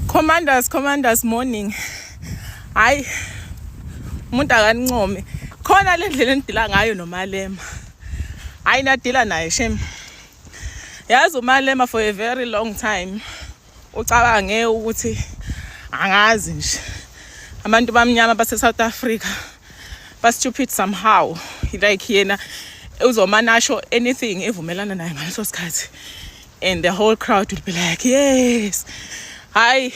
Commanders morning. Hayi umuntu akanincome. Khona le ndlela endila ngayo noMalema. Hayi nadila naye shem. Yazi uMalema for a very long time ucabange ukuthi angazi nje. Abantu bamnyama base South Africa but stupid somehow. Like yena uzomanasho anything evumelana naye ngaleso sikhathi. And the whole crowd will be like, yes. Hayi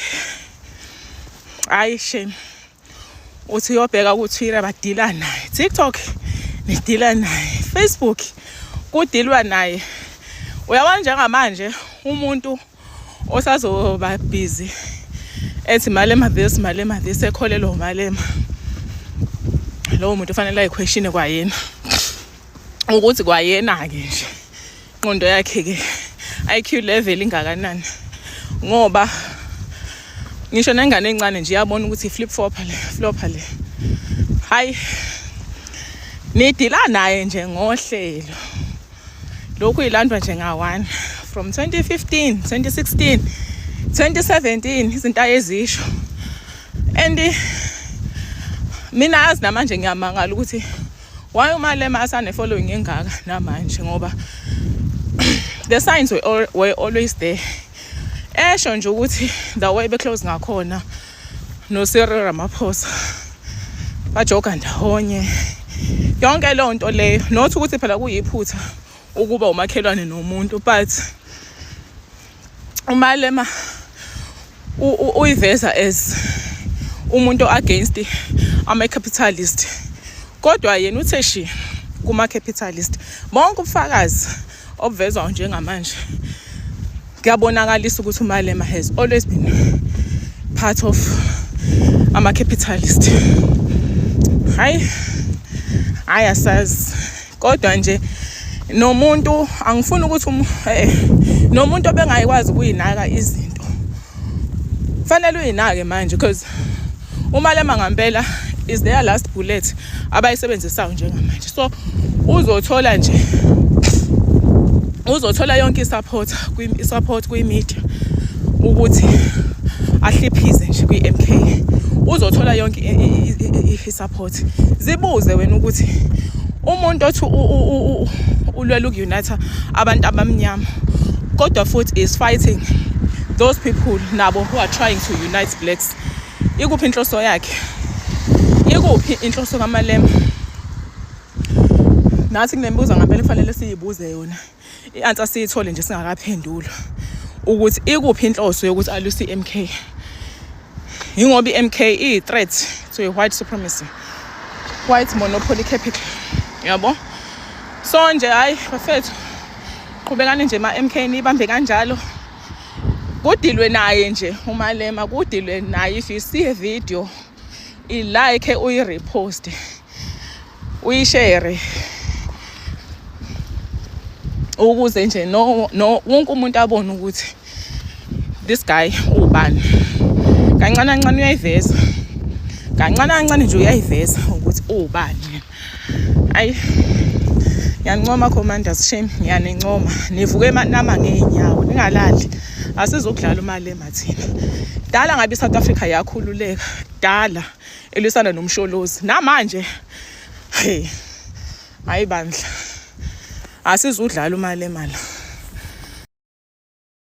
shame. Uthi uyobheka ku Twitter badila naye. TikTok nedila naye. Facebook kudilwa naye. Uyabona njengamanje umuntu osazoba busy ethi Malema this ekholelo Malema. Lo muntu ufanele ayiquestion kwayena. Ukuthi kwayena ke nje. Inqondo yakhe ke IQ level ingakanani. Ngoba ngisho nengane encane nje iyabona ukuthi flopper le. Hayi nidila naye nje ngohlelo. Lokhu ilandwa nje nga1 from 2015, 2016, 2017 izinto ayezisho. And mina azi namanje ngiyamangala ukuthi why uMalema asane following engaka namanje ngoba the signs were always there. Esho nje ukuthi the way be close ngakhona no Cyril Ramaphosa bajoga ndawonye. Yonke lo nto leyo not ukuthi phela kuyiphutha ukuba umakhelwane nomuntu but uMalema uyiveza as umuntu against ama capitalist. Kodwa yena uthe shi kuma capitalist. Bonke ubufakazi obuvezwa njengamanje kuyabonakalisa ukuthi uMalema has always been part of ama capitalist. Hayi asazi kodwa nje nomuntu angifuni ukuthi nomuntu obengayikwazi ukuyinaka izinto fanele uyinake manje because uMalema ngempela is their last bullet abayisebenzisayo njengamanje. So uzothola yonke support kwi-media ukuthi ahliphize nje kwi-MK. Uzothola yonke support. Zibuze wena ukuthi umuntu othi ulwela ukunitha abantu abamnyama kodwa futhi is fighting those people nabo who are trying to unite blacks. Ikuphi inhloso yakhe? Ikuphi inhloso kaMalema? Nathi kunembuzo ngempela kufanele siyibuze yona. I-answer siyithole nje singakaphendula ukuthi ikuphi inhloso yokuthi aluse iMK. Ingoba iMK i-threat to a white supremacy, white monopoly capital. Yabo? So nje hayi bafethu qhubekani nje ma-MK nibambe kanjalo. Kudilwe naye nje uMalema, kudilwe naye. If you see a video, i-like, uyi-repost, uyi-share ukuze nje wonke umuntu abone ukuthi this guy ubani. Kancane uyayiveza. Kancane nje uyayiveza ukuthi ubani. Ayi ngiyancoma commanders shame ngiyanincoma. Nivuke nama ngeenyawo ningalali. Asizokudlala uMalema thina. Dala ngabe South Africa yakhululeka. Dala elisana nomsholozi. Namanje hey ayibandla. Asizudlala uMalema la.